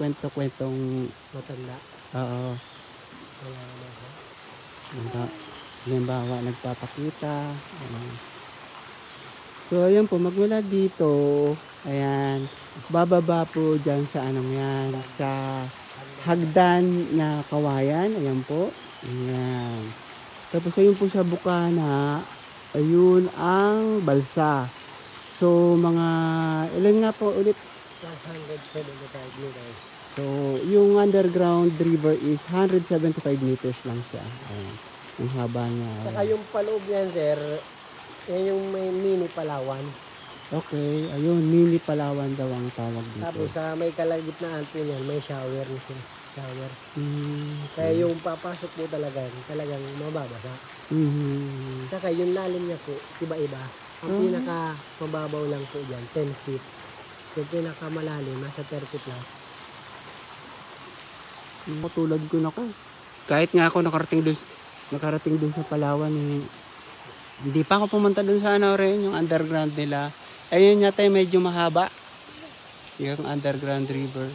kwento-kwentong, Matanda. oo, Wala naman siya. halimbawa nagpapakita. So ayan po, magmula dito, ayan, bababa po dyan sa anong yan, sa hagdan na kawayan, ayan po, ayan. Tapos ayun po sa bukana, ayun ang balsa. So mga, ilan nga po ulit? 175 meters. So yung underground river is 175 meters lang siya. Ayan, yung haba niya. Saka yung paloob yan, sir, yan yung may mini Palawan. Okay, ayun, mini Palawan daw ang tawag dito. Tapos sa may kalagitnaan po niyan, may shower na siya. Shower. Kaya Okay. yung papasok po talagang mababasa. Saka yung lalim niya po, iba-iba. Ang pinaka mababaw lang po dyan, 10 feet. Yung pinaka malalim, nasa 30 plus. Matulad ko na ko. Kahit nga ako nakarating dun sa Palawan, eh, hindi pa ako pumunta dun sa ano rin, yung underground nila. Ayun yata yung medyo mahaba. Yung underground river.